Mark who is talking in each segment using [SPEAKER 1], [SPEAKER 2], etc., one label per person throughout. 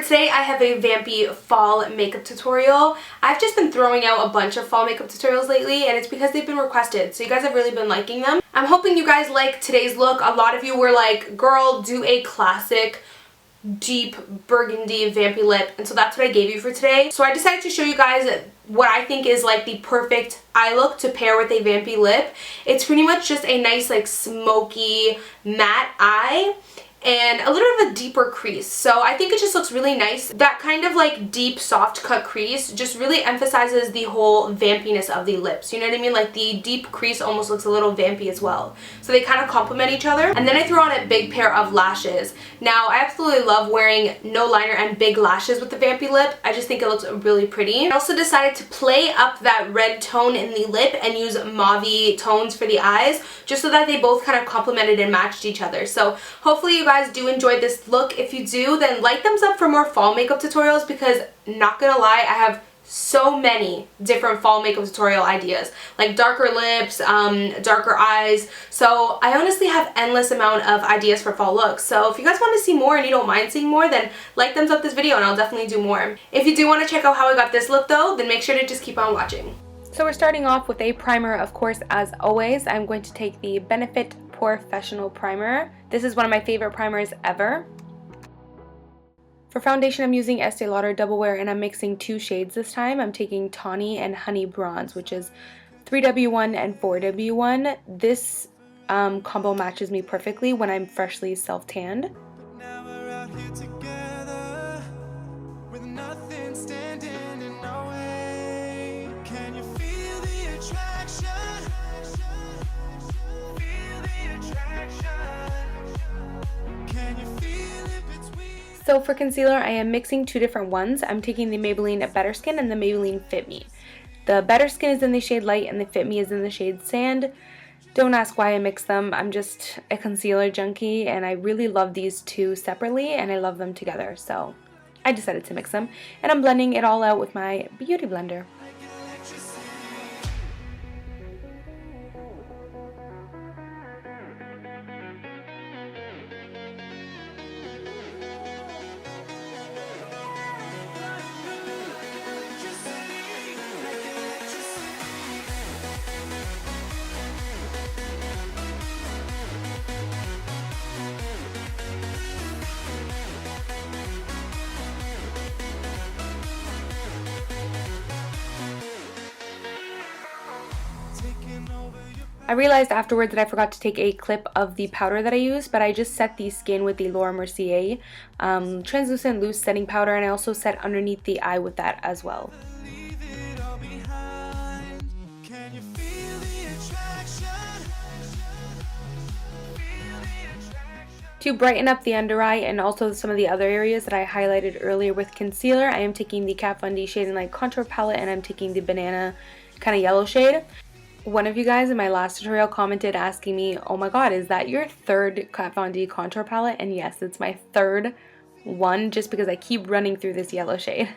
[SPEAKER 1] today I have a Vampy fall makeup tutorial. I've just been throwing out a bunch of fall makeup tutorials lately, and it's because they've been requested, so you guys have really been liking them. I'm hoping you guys like today's look. A lot of you were like, girl, do a classic deep burgundy vampy lip, and so that's what I gave you for today. So I decided to show you guys what I think is like the perfect eye look to pair with a vampy lip. It's pretty much just a nice like smoky matte eye and a little bit of a deeper crease. So I think it just looks really nice. That kind of like deep soft cut crease just really emphasizes the whole vampiness of the lips. You know what I mean? Like the deep crease almost looks a little vampy as well. So they kind of complement each other. And then I threw on a big pair of lashes. Now I absolutely love wearing no liner and big lashes with the vampy lip. I just think it looks really pretty. I also decided to play up that red tone in the lip and use mauve tones for the eyes, just so that they both kind of complemented and matched each other. So hopefully you guys do enjoy this look. If you do, then like thumbs up for more fall makeup tutorials, because not gonna lie, I have so many different fall makeup tutorial ideas, like darker lips, darker eyes. So I honestly have endless amount of ideas for fall looks. So if you guys want to see more and you don't mind seeing more, then like thumbs up this video and I'll definitely do more. If you do want to check out how I got this look though, then make sure to just keep on watching. So we're starting off with a primer, of course, as always. I'm going to take the Benefit Porefessional primer. This is one of my favorite primers ever. For foundation, I'm using Estee Lauder Double Wear, and I'm mixing two shades this time. I'm taking Tawny and Honey Bronze, which is 3W1 and 4W1. This combo matches me perfectly when I'm freshly self-tanned. So for concealer, I am mixing two different ones. I'm taking the Maybelline Better Skin and the Maybelline Fit Me. The Better Skin is in the shade Light and the Fit Me is in the shade Sand. Don't ask why I mix them. I'm just a concealer junkie and I really love these two separately and I love them together. So I decided to mix them and I'm blending it all out with my beauty blender. I realized afterwards that I forgot to take a clip of the powder that I used, but I just set the skin with the Laura Mercier translucent loose setting powder, and I also set underneath the eye with that as well. To brighten up the under eye and also some of the other areas that I highlighted earlier with concealer, I am taking the Kat Von D Shade and Light Contour Palette, and I'm taking the banana kind of yellow shade. One of you guys in my last tutorial commented asking me, oh my god, is that your third Kat Von D contour palette? And yes, it's my third one, just because I keep running through this yellow shade.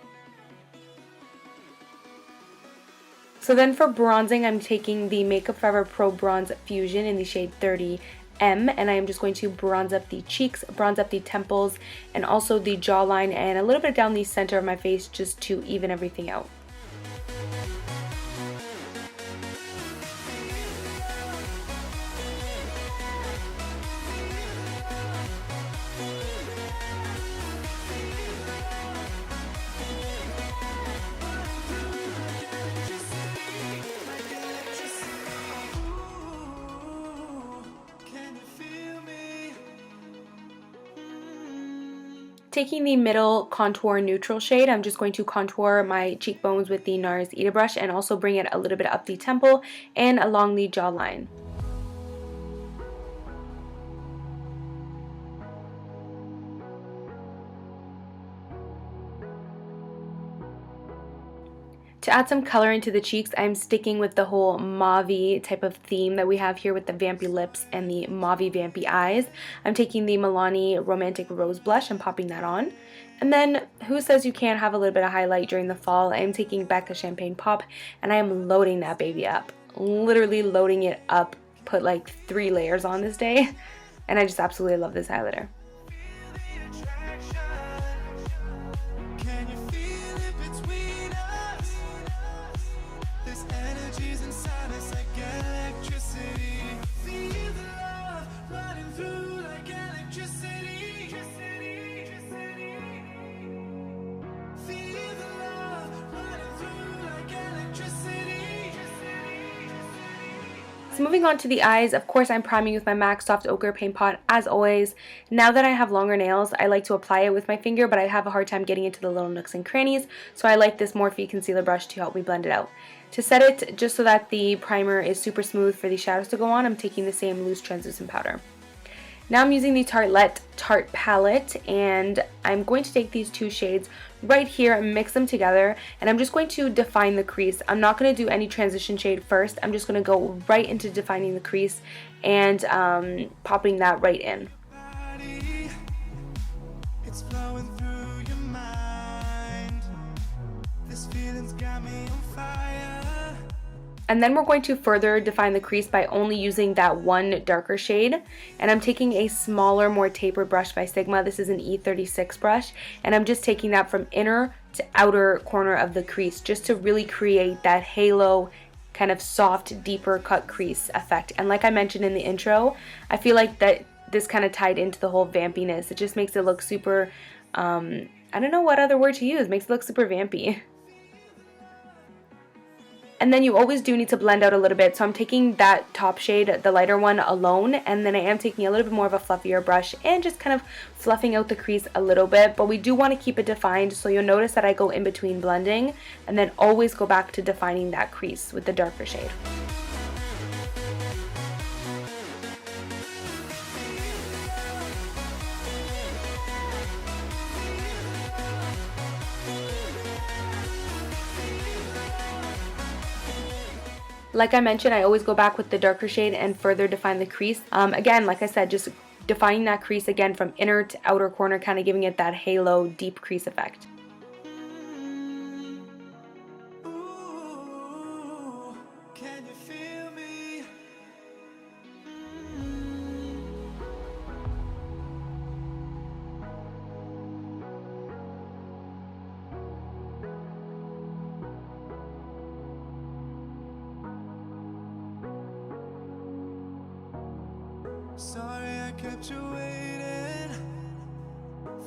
[SPEAKER 1] So then for bronzing, I'm taking the Makeup Forever Pro Bronze Fusion in the shade 30M, and I am just going to bronze up the cheeks, bronze up the temples, and also the jawline and a little bit down the center of my face just to even everything out. Taking the middle contour neutral shade, I'm just going to contour my cheekbones with the NARS Ita brush and also bring it a little bit up the temple and along the jawline. To add some color into the cheeks, I'm sticking with the whole mauve type of theme that we have here with the vampy lips and the mauve vampy eyes. I'm taking the Milani Romantic Rose Blush and popping that on. And then, who says you can't have a little bit of highlight during the fall? I am taking Becca Champagne Pop and I am loading that baby up. Literally loading it up. Put like 3 layers on this day. And I just absolutely love this highlighter. So moving on to the eyes, of course I'm priming with my MAC Soft Ochre Paint Pot as always. Now that I have longer nails, I like to apply it with my finger, but I have a hard time getting into the little nooks and crannies, so I like this Morphe concealer brush to help me blend it out. To set it, just so that the primer is super smooth for the shadows to go on, I'm taking the same loose translucent powder. Now I'm using the Tartelette Tarte palette, and I'm going to take these two shades right here and mix them together, and I'm just going to define the crease. I'm not going to do any transition shade first. I'm just going to go right into defining the crease and popping that right in. It's flowing through your mind. This feeling's got me on fire. And then we're going to further define the crease by only using that one darker shade. And I'm taking a smaller, more tapered brush by Sigma. This is an E36 brush. And I'm just taking that from inner to outer corner of the crease just to really create that halo, kind of soft, deeper cut crease effect. And like I mentioned in the intro, I feel like that this kind of tied into the whole vampiness. It just makes it look super, I don't know what other word to use, makes it look super vampy. And then you always do need to blend out a little bit, so I'm taking that top shade, the lighter one, alone, and then I am taking a little bit more of a fluffier brush and just kind of fluffing out the crease a little bit, but we do want to keep it defined, so you'll notice that I go in between blending and then always go back to defining that crease with the darker shade. Like I mentioned, I always go back with the darker shade and further define the crease. Again, like I said, just defining that crease again from inner to outer corner, kind of giving it that halo, deep crease effect.
[SPEAKER 2] Sorry I kept you waiting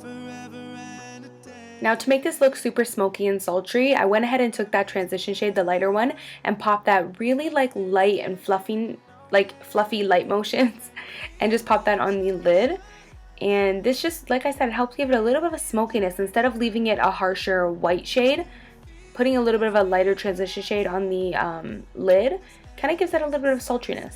[SPEAKER 2] forever and a day.
[SPEAKER 1] Now to make this look super smoky and sultry, I went ahead and took that transition shade, the lighter one, and popped that really like light and fluffy light motions and just popped that on the lid. And this just, like I said, it helps give it a little bit of a smokiness. Instead of leaving it a harsher white shade, putting a little bit of a lighter transition shade on the lid kind of gives it a little bit of sultriness.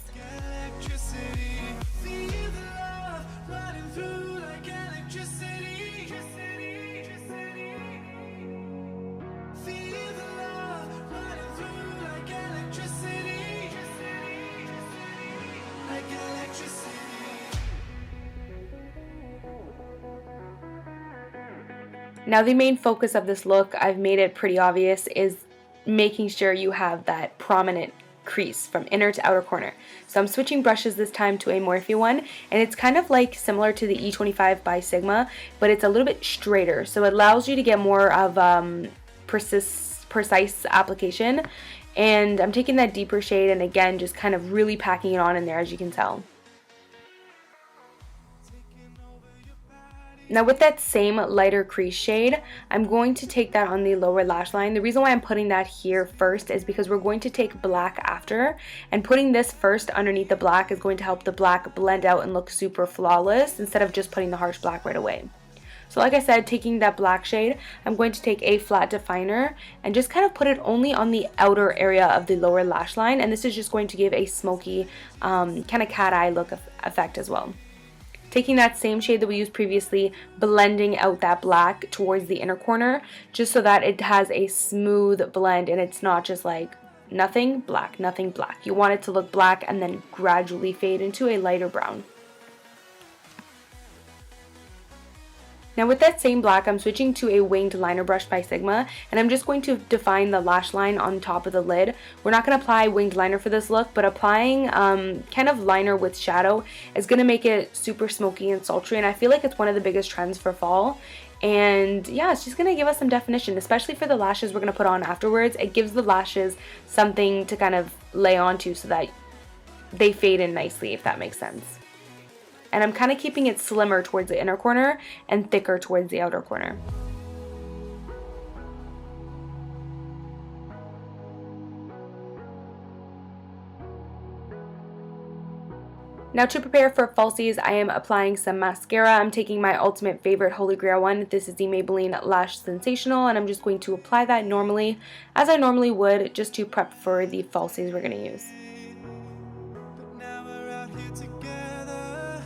[SPEAKER 1] Now the main focus of this look, I've made it pretty obvious, is making sure you have that prominent crease from inner to outer corner. So I'm switching brushes this time to a Morphe one, and it's kind of like similar to the E25 by Sigma, but it's a little bit straighter, so it allows you to get more of precise application. And I'm taking that deeper shade and again just kind of really packing it on in there, as you can tell. Now with that same lighter crease shade, I'm going to take that on the lower lash line. The reason why I'm putting that here first is because we're going to take black after, and putting this first underneath the black is going to help the black blend out and look super flawless instead of just putting the harsh black right away. So like I said, taking that black shade, I'm going to take a flat definer and just kind of put it only on the outer area of the lower lash line, and this is just going to give a smoky kind of cat eye look effect as well. Taking that same shade that we used previously, blending out that black towards the inner corner, just so that it has a smooth blend and it's not just like nothing black, nothing black. You want it to look black and then gradually fade into a lighter brown. Now with that same black, I'm switching to a winged liner brush by Sigma, and I'm just going to define the lash line on top of the lid. We're not going to apply winged liner for this look, but applying kind of liner with shadow is going to make it super smoky and sultry, and I feel like it's one of the biggest trends for fall. And yeah, it's just going to give us some definition, especially for the lashes we're going to put on afterwards. It gives the lashes something to kind of lay onto so that they fade in nicely, if that makes sense. And I'm kind of keeping it slimmer towards the inner corner and thicker towards the outer corner. Now to prepare for falsies, I am applying some mascara. I'm taking my ultimate favorite Holy Grail one. This is the Maybelline Lash Sensational, and I'm just going to apply that normally, as I normally would, just to prep for the falsies we're going to use.
[SPEAKER 2] But now we're out here together,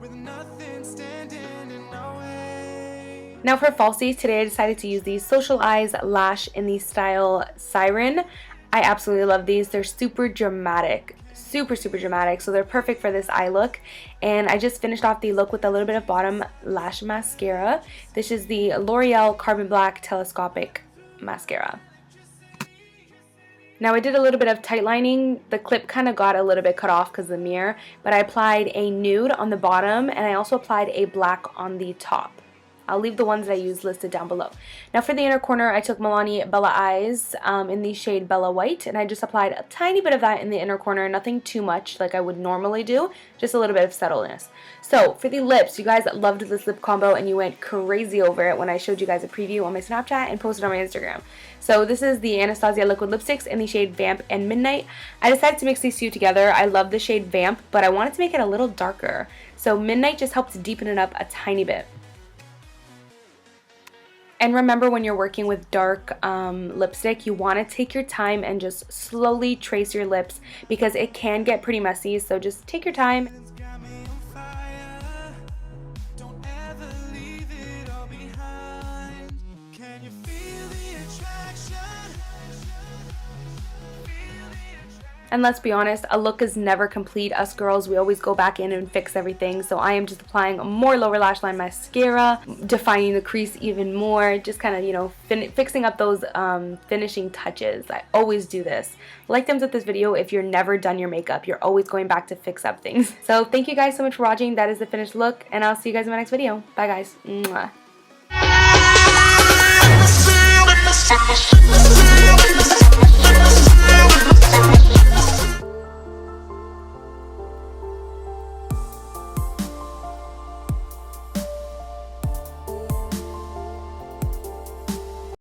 [SPEAKER 2] with nothing standing in our way.
[SPEAKER 1] Now for falsies, today I decided to use the Social Eyes Lash in the style Siren. I absolutely love these. They're super dramatic. Super dramatic, so they're perfect for this eye look. And I just finished off the look with a little bit of bottom lash mascara. This is the L'Oreal Carbon Black Telescopic Mascara. Now I did a little bit of tight lining. The clip kind of got a little bit cut off because of the mirror, but I applied a nude on the bottom and I also applied a black on the top. I'll leave the ones that I used listed down below. Now for the inner corner, I took Milani Bella Eyes in the shade Bella White, and I just applied a tiny bit of that in the inner corner, nothing too much like I would normally do, just a little bit of subtleness. So for the lips, you guys loved this lip combo and you went crazy over it when I showed you guys a preview on my Snapchat and posted on my Instagram. So this is the Anastasia liquid lipsticks in the shade Vamp and Midnight. I decided to mix these two together. I love the shade Vamp, but I wanted to make it a little darker. So Midnight just helped to deepen it up a tiny bit. And remember, when you're working with dark lipstick, you want to take your time and just slowly trace your lips because it can get pretty messy, so just take your time.
[SPEAKER 2] It's got me on fire. Don't ever leave it all behind. Can you feel the attraction?
[SPEAKER 1] And let's be honest, a look is never complete. Us girls, we always go back in and fix everything. So I am just applying more lower lash line mascara, defining the crease even more, just kind of, you know, fixing up those finishing touches. I always do this. Like thumbs up this video if you're never done your makeup. You're always going back to fix up things. So thank you guys so much for watching. That is the finished look, and I'll see you guys in my next video. Bye guys. Mwah.